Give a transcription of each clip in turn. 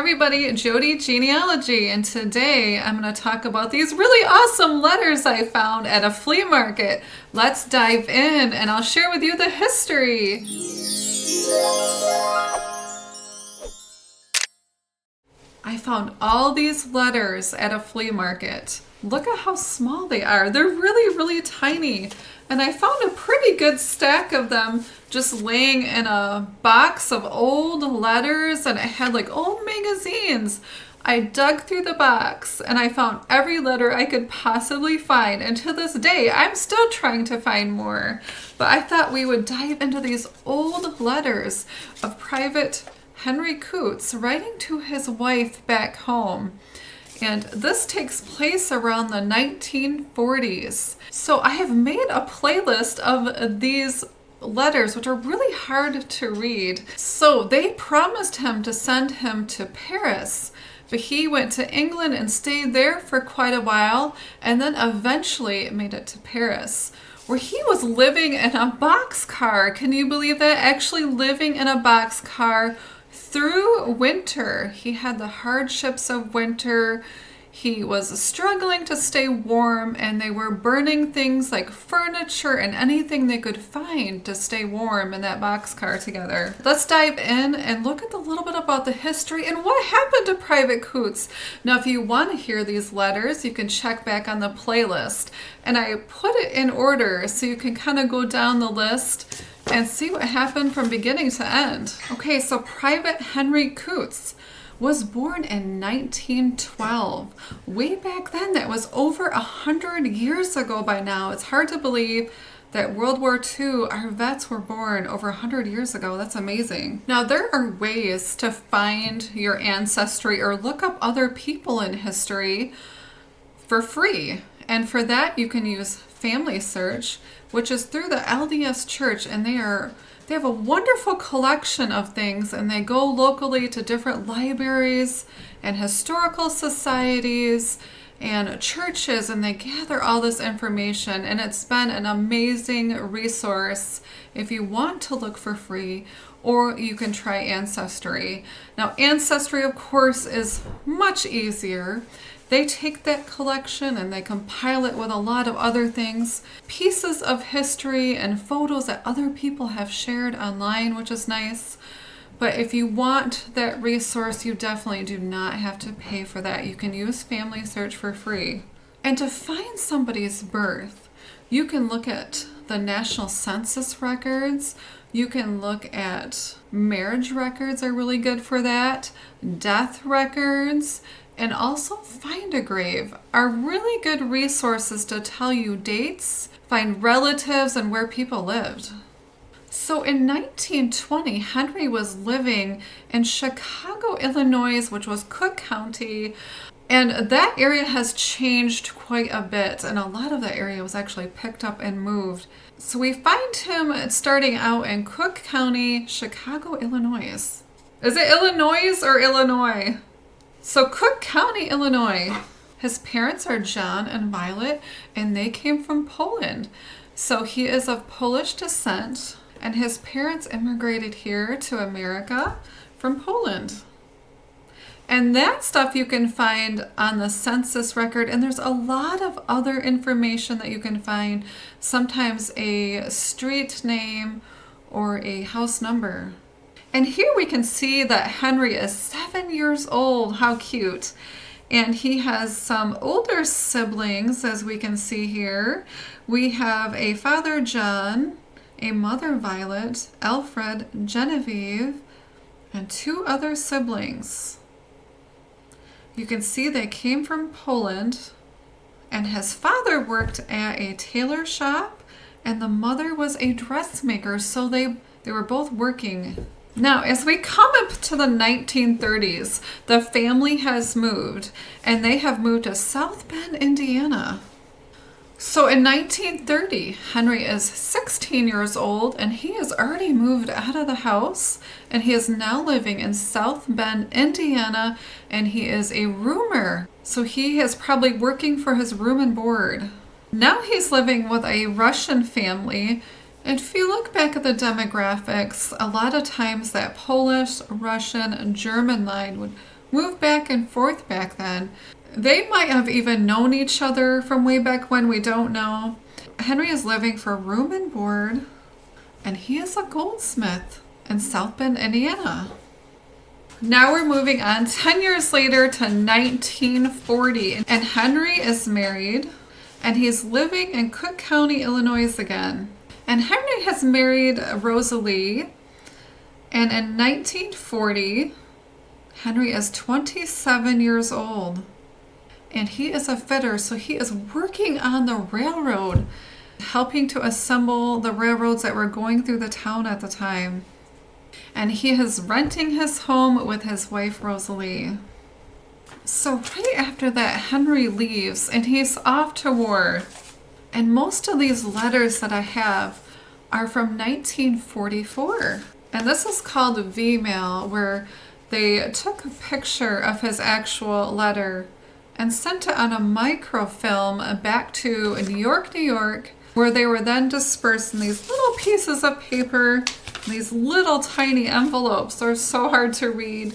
everybody, Jody Genealogy, and today I'm going to talk about these really awesome letters I found at a flea market. Let's dive in and I'll share with you the history. I found all these letters at a flea market. Look at how small they are. They're really, really tiny. And I found a pretty good stack of them just laying in a box of old letters, and it had like old magazines. I dug through the box and I found every letter I could possibly find. And to this day, I'm still trying to find more. But I thought we would dive into these old letters of Private Henry Coots writing to his wife back home. And this takes place around the 1940s. So I have made a playlist of these letters, which are really hard to read. So they promised him to send him to Paris, but he went to England and stayed there for quite a while, and then eventually made it to Paris, where he was living in a boxcar. Can you believe that? Actually living in a boxcar through winter. He had the hardships of winter. He was struggling to stay warm, and they were burning things like furniture and anything they could find to stay warm in that boxcar together. Let's dive in and look at a little bit about the history and what happened to Private Coots. Now, if you want to hear these letters, you can check back on the playlist. And I put it in order so you can kind of go down the list and see what happened from beginning to end. Okay, so Private Henry Coots was born in 1912. Way back then, that was over 100 years ago by now. It's hard to believe that World War II, our vets were born over 100 years ago. That's amazing. Now, there are ways to find your ancestry or look up other people in history for free. And for that, you can use Family Search, which is through the LDS Church, and they have a wonderful collection of things, and they go locally to different libraries and historical societies and churches, and they gather all this information, and it's been an amazing resource if you want to look for free, or you can try Ancestry. Now, Ancestry, of course, is much easier. They take that collection and they compile it with a lot of other things, pieces of history and photos that other people have shared online, which is nice. But if you want that resource, you definitely do not have to pay for that. You can use Family Search for free. And to find somebody's birth, you can look at the National Census records. You can look at marriage records are really good for that. Death records. And also Find a Grave are really good resources to tell you dates, find relatives, and where people lived. So in 1920, Henry was living in Chicago, Illinois, which was Cook County. And that area has changed quite a bit, and a lot of that area was actually picked up and moved. So we find him starting out in Cook County, Chicago, Illinois. Is it Illinois or Illinois? So Cook County, Illinois. His parents are John and Violet, and they came from Poland. So he is of Polish descent, and his parents immigrated here to America from Poland. And that stuff you can find on the census record, and there's a lot of other information that you can find, sometimes a street name or a house number. And here we can see that Henry is 7 years old. How cute. And he has some older siblings, as we can see here. We have a father, John, a mother, Violet, Alfred, Genevieve, and 2 other siblings. You can see they came from Poland, and his father worked at a tailor shop, and the mother was a dressmaker, so they were both working. Now, as we come up to the 1930s, the family has moved, and they have moved to South Bend, Indiana. So in 1930, Henry is 16 years old, and he has already moved out of the house, and he is now living in South Bend, Indiana, and he is a roomer. So he is probably working for his room and board. Now he's living with a Russian family. And if you look back at the demographics, a lot of times that Polish, Russian, and German line would moved back and forth back then. They might have even known each other from way back when, we don't know. Henry is living for room and board, and he is a goldsmith in South Bend, Indiana. Now we're moving on 10 years later to 1940, and Henry is married, and he's living in Cook County, Illinois again. And Henry has married Rosalie, and in 1940, Henry is 27 years old, and he is a fitter, so he is working on the railroad, helping to assemble the railroads that were going through the town at the time. And he is renting his home with his wife, Rosalie. So right after that, Henry leaves, and he's off to war. And most of these letters that I have are from 1944. And this is called V-mail, where they took a picture of his actual letter and sent it on a microfilm back to New York, where they were then dispersed in these little pieces of paper, these little tiny envelopes. They're so hard to read.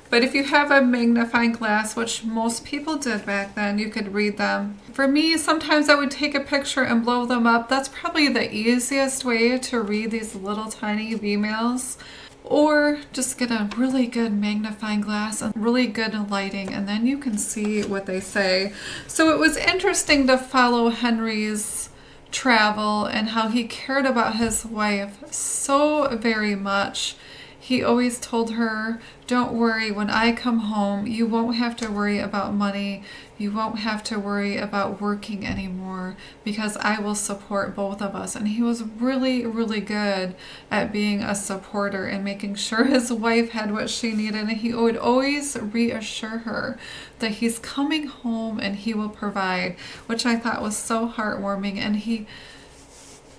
But if you have a magnifying glass, which most people did back then, you could read them. For me, sometimes I would take a picture and blow them up. That's probably the easiest way to read these little tiny V-mails. Or just get a really good magnifying glass and really good lighting, and then you can see what they say. So it was interesting to follow Henry's travel and how he cared about his wife so very much. He always told her, don't worry, when I come home, you won't have to worry about money. You won't have to worry about working anymore because I will support both of us. And he was really, really good at being a supporter and making sure his wife had what she needed. And he would always reassure her that he's coming home and he will provide, which I thought was so heartwarming.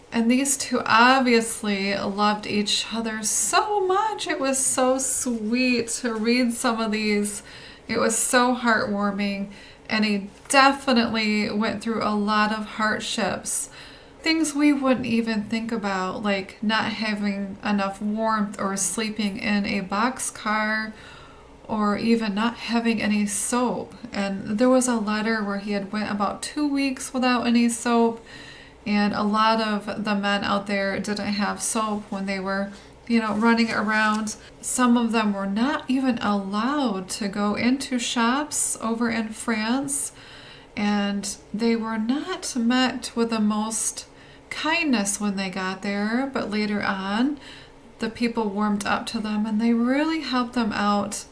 And these two obviously loved each other so much. It was so sweet to read some of these. It was so heartwarming. And he definitely went through a lot of hardships. Things we wouldn't even think about, like not having enough warmth or sleeping in a boxcar, or even not having any soap. And there was a letter where he had went about 2 weeks without any soap. And a lot of the men out there didn't have soap when they were, running around. Some of them were not even allowed to go into shops over in France. And they were not met with the most kindness when they got there. But later on, the people warmed up to them and they really helped them out,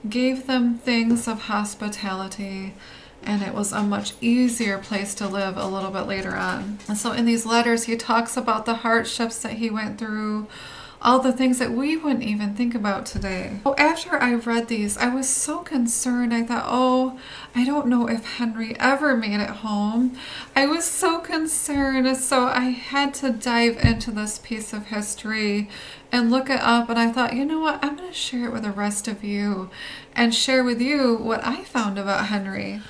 gave them things of hospitality. And it was a much easier place to live a little bit later on. And so in these letters, he talks about the hardships that he went through, all the things that we wouldn't even think about today. So after I read these, I was so concerned. I thought, I don't know if Henry ever made it home. I was so concerned. So I had to dive into this piece of history and look it up. And I thought, you know what? I'm going to share it with the rest of you and share with you what I found about Henry.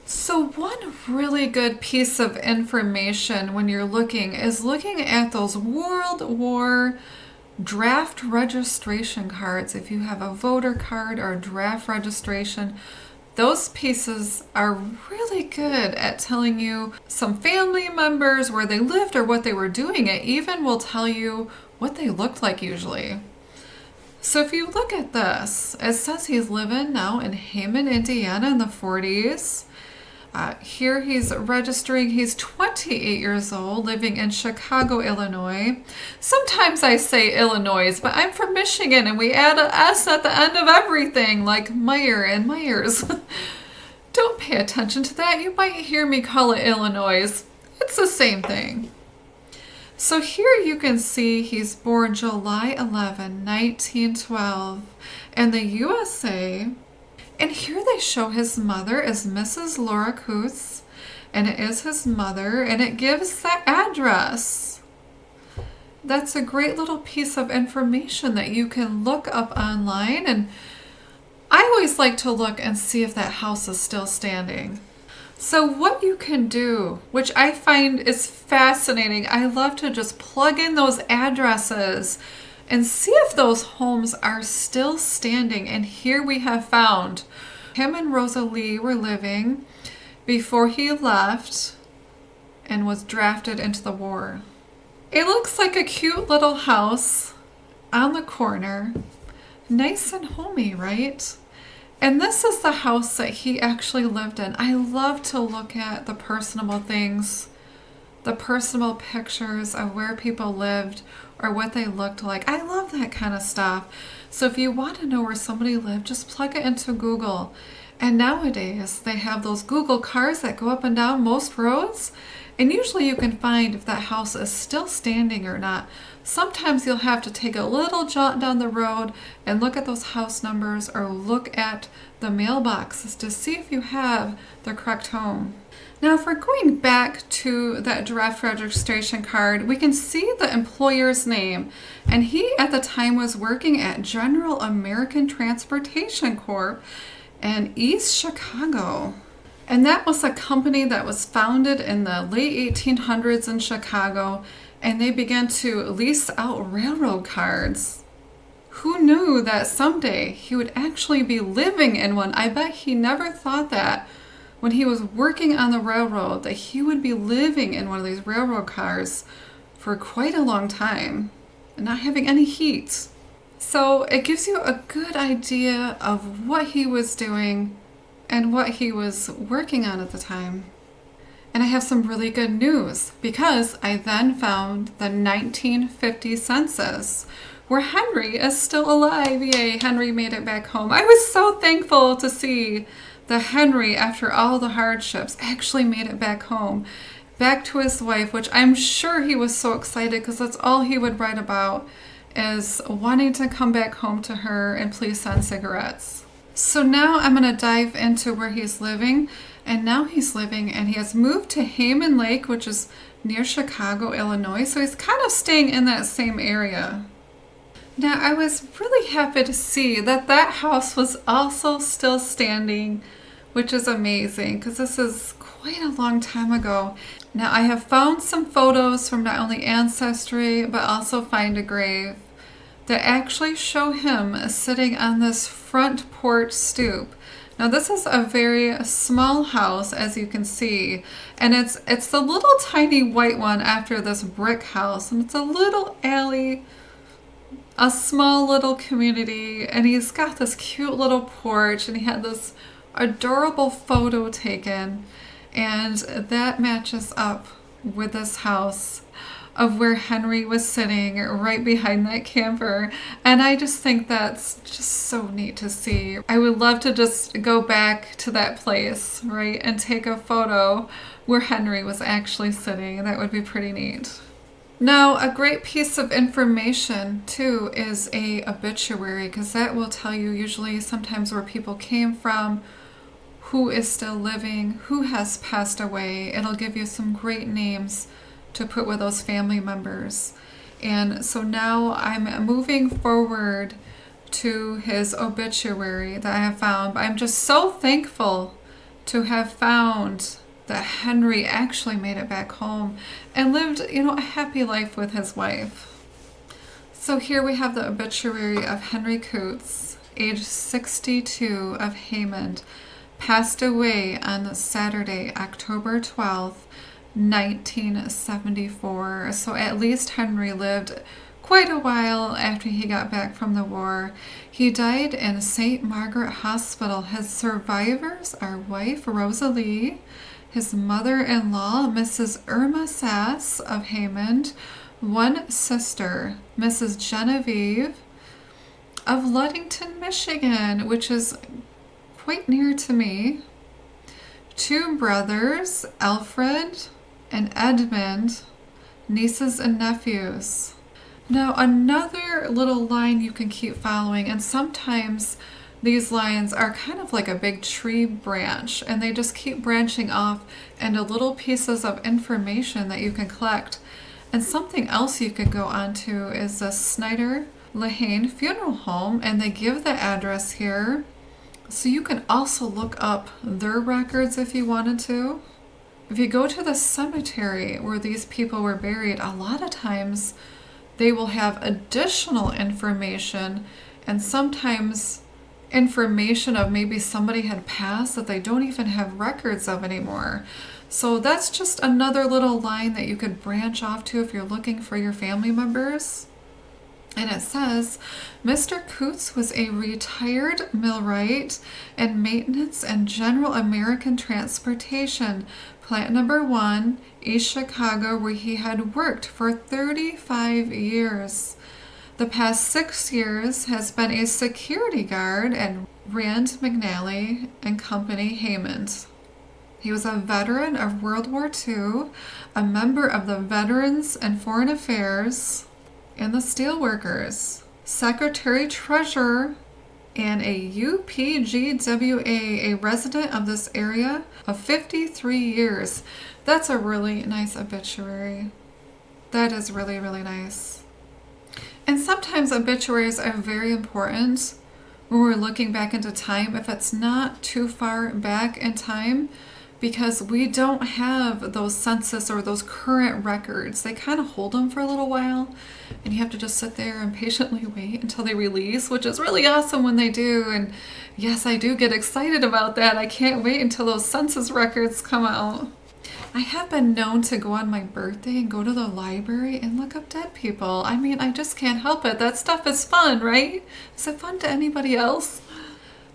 So one really good piece of information when you're looking is looking at those World War draft registration cards. If you have a voter card or a draft registration, those pieces are really good at telling you some family members, where they lived or what they were doing. It even will tell you what they looked like usually. So if you look at this, it says he's living now in Hammond, Indiana in the 40s. Here he's registering, he's 28 years old, living in Chicago, Illinois. Sometimes I say Illinois, but I'm from Michigan and we add an S at the end of everything, like Meyer and Myers. Don't pay attention to that. You might hear me call it Illinois. It's the same thing. So here you can see he's born July 11, 1912 in the USA. And here they show his mother is Mrs. Laura Coutts, and it is his mother, and it gives the address. That's a great little piece of information that you can look up online, and I always like to look and see if that house is still standing. So what you can do, which I find is fascinating, I love to just plug in those addresses and see if those homes are still standing. And here we have found him and Rosalie were living before he left and was drafted into the war. It looks like a cute little house on the corner. Nice and homey, right? And this is the house that he actually lived in. I love to look at the personal things, the personal pictures of where people lived or what they looked like. I love that kind of stuff. So if you want to know where somebody lived, just plug it into Google. And nowadays they have those Google cars that go up and down most roads. And usually you can find if that house is still standing or not. Sometimes you'll have to take a little jaunt down the road and look at those house numbers or look at the mailboxes to see if you have the correct home. Now, if we're going back to that draft registration card, we can see the employer's name. And he at the time was working at General American Transportation Corp. in East Chicago. And that was a company that was founded in the late 1800s in Chicago, and they began to lease out railroad cars. Who knew that someday he would actually be living in one? I bet he never thought that when he was working on the railroad that he would be living in one of these railroad cars for quite a long time and not having any heat. So it gives you a good idea of what he was doing and what he was working on at the time. And I have some really good news because I then found the 1950 census where Henry is still alive. Yay, Henry made it back home. I was so thankful to see that Henry, after all the hardships, actually made it back home, back to his wife, which I'm sure he was so excited because that's all he would write about, is wanting to come back home to her and please send cigarettes. So now I'm going to dive into where he's living. And now he's living and he has moved to Hayman Lake, which is near Chicago, Illinois. So he's kind of staying in that same area. Now I was really happy to see that that house was also still standing, which is amazing because this is quite a long time ago. Now I have found some photos from not only Ancestry but also Find a Grave that actually show him sitting on this front porch stoop. Now this is a very small house, as you can see, and it's the little tiny white one after this brick house, and it's a little alley, a small little community, and he's got this cute little porch, and he had this adorable photo taken, and that matches up with this house of where Henry was sitting right behind that camper. And I just think that's just so neat to see. I would love to just go back to that place, right, and take a photo where Henry was actually sitting. That would be pretty neat. Now, a great piece of information too is a obituary, because that will tell you usually sometimes where people came from, who is still living, who has passed away. It'll give you some great names to put with those family members. And so now I'm moving forward to his obituary that I have found. But I'm just so thankful to have found that Henry actually made it back home and lived, a happy life with his wife. So here we have the obituary of Henry Coots, age 62, of Haymond, passed away on Saturday, October 12th, 1974. So at least Henry lived quite a while after he got back from the war. He died in St. Margaret Hospital. His survivors are wife Rosalie, his mother-in-law Mrs. Irma Sass of Haymond, one sister Mrs. Genevieve of Ludington, Michigan, which is quite near to me, two brothers, Alfred and Edmund, nieces and nephews. Now another little line you can keep following, and sometimes these lines are kind of like a big tree branch and they just keep branching off into little pieces of information that you can collect. And something else you could go on to is the Snyder Lehane Funeral Home, and they give the address here. So you can also look up their records if you wanted to. If you go to the cemetery where these people were buried, a lot of times they will have additional information, and sometimes information of maybe somebody had passed that they don't even have records of anymore. So that's just another little line that you could branch off to if you're looking for your family members. And it says, Mr. Coots was a retired millwright and maintenance and general American transportation, plant number 1, East Chicago, where he had worked for 35 years. The past 6 years has been a security guard at Rand McNally and Company, Hammond. He was a veteran of World War II, a member of the Veterans and Foreign Affairs, and the Steelworkers, Secretary-Treasurer, and a UPGWA, a resident of this area of 53 years. That's a really nice obituary. That is really, really nice. And sometimes obituaries are very important when we're looking back into time, if it's not too far back in time, because we don't have those census or those current records. They kind of hold them for a little while, and you have to just sit there and patiently wait until they release, which is really awesome when they do. And yes, I do get excited about that. I can't wait until those census records come out. I have been known to go on my birthday and go to the library and look up dead people. I mean, I just can't help it. That stuff is fun, right? Is it fun to anybody else?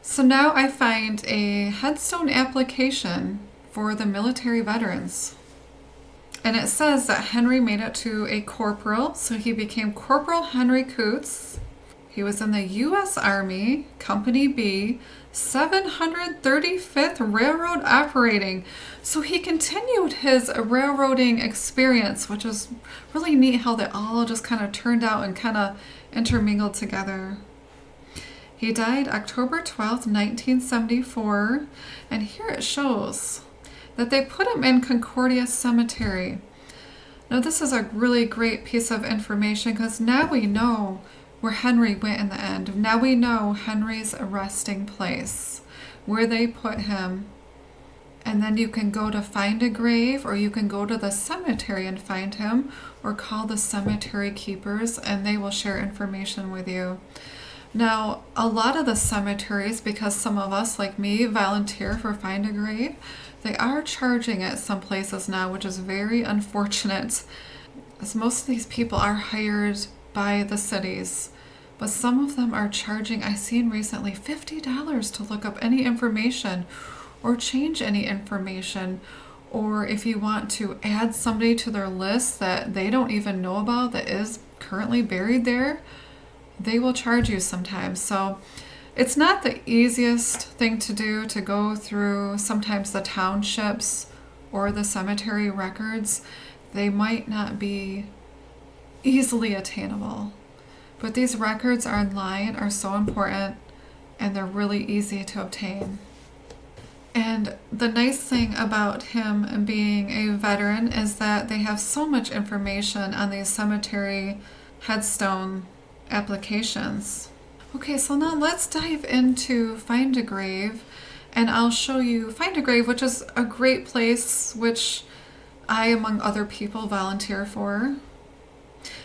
So now I find a headstone application for the military veterans. And it says that Henry made it to a corporal, so he became Corporal Henry Coots. He was in the U.S. Army, Company B, 735th Railroad Operating. So he continued his railroading experience, which is really neat how they all just kind of turned out and kind of intermingled together. He died October 12th, 1974, and here it shows that they put him in Concordia Cemetery. Now this is a really great piece of information because now we know where Henry went in the end. Now we know Henry's resting place, where they put him. And then you can go to find a grave, or you can go to the cemetery and find him, or call the cemetery keepers and they will share information with you. Now, a lot of the cemeteries, because some of us, like me, volunteer for Find a Grave, they are charging at some places now, which is very unfortunate, as most of these people are hired by the cities. But some of them are charging, I've seen recently, $50 to look up any information or change any information. Or if you want to add somebody to their list that they don't even know about that is currently buried there, they will charge you sometimes. So it's not the easiest thing to do, to go through sometimes the townships or the cemetery records. They might not be easily attainable. But these records online are so important, and they're really easy to obtain. And the nice thing about him being a veteran is that they have so much information on these cemetery headstone applications. Okay, so now let's dive into Find a Grave, and I'll show you Find a Grave, which is a great place which I, among other people, volunteer for.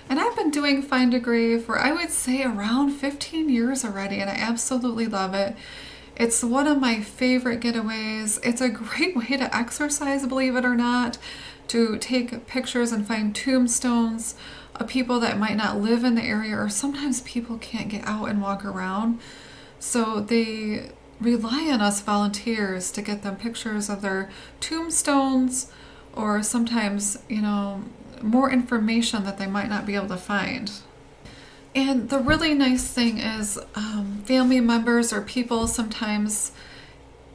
And I've been doing Find a Grave for, I would say, around 15 years already, and I absolutely love it. It's one of my favorite getaways. It's a great way to exercise, believe it or not, to take pictures and find tombstones of people that might not live in the area, or sometimes people can't get out and walk around. So they rely on us volunteers to get them pictures of their tombstones, or sometimes, more information that they might not be able to find. And the really nice thing is family members or people, sometimes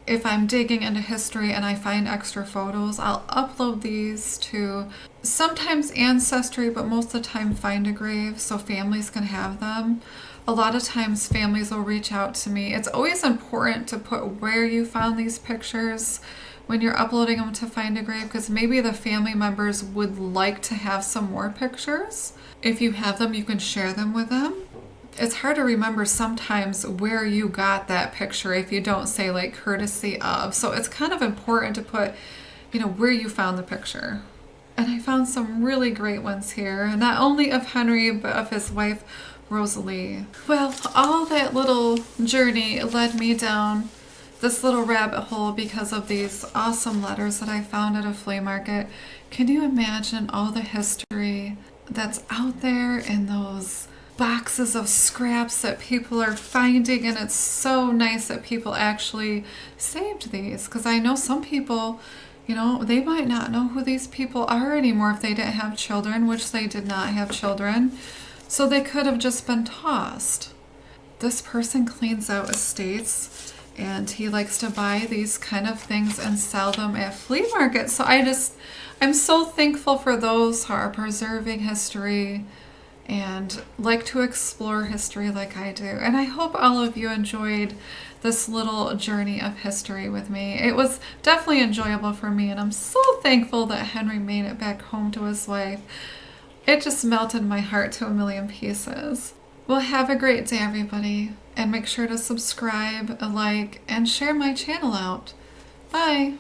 if I'm digging into history and I find extra photos, I'll upload these to sometimes Ancestry, but most of the time Find a Grave, so families can have them. A lot of times families will reach out to me. It's always important to put where you found these pictures when you're uploading them to Find a Grave, because maybe the family members would like to have some more pictures. If you have them, you can share them with them. It's hard to remember sometimes where you got that picture if you don't say like courtesy of. So it's kind of important to put, where you found the picture. And I found some really great ones here, not only of Henry, but of his wife, Rosalie. Well, all that little journey led me down this little rabbit hole because of these awesome letters that I found at a flea market. Can you imagine all the history that's out there in those boxes of scraps that people are finding? And it's so nice that people actually saved these, because I know some people, they might not know who these people are anymore if they didn't have children, which they did not have children. So they could have just been tossed. This person cleans out estates, and he likes to buy these kind of things and sell them at flea markets. So I'm so thankful for those who are preserving history and like to explore history like I do. And I hope all of you enjoyed this little journey of history with me. It was definitely enjoyable for me, and I'm so thankful that Henry made it back home to his wife. It just melted my heart to a million pieces. Well, have a great day, everybody, and make sure to subscribe, like, and share my channel out. Bye!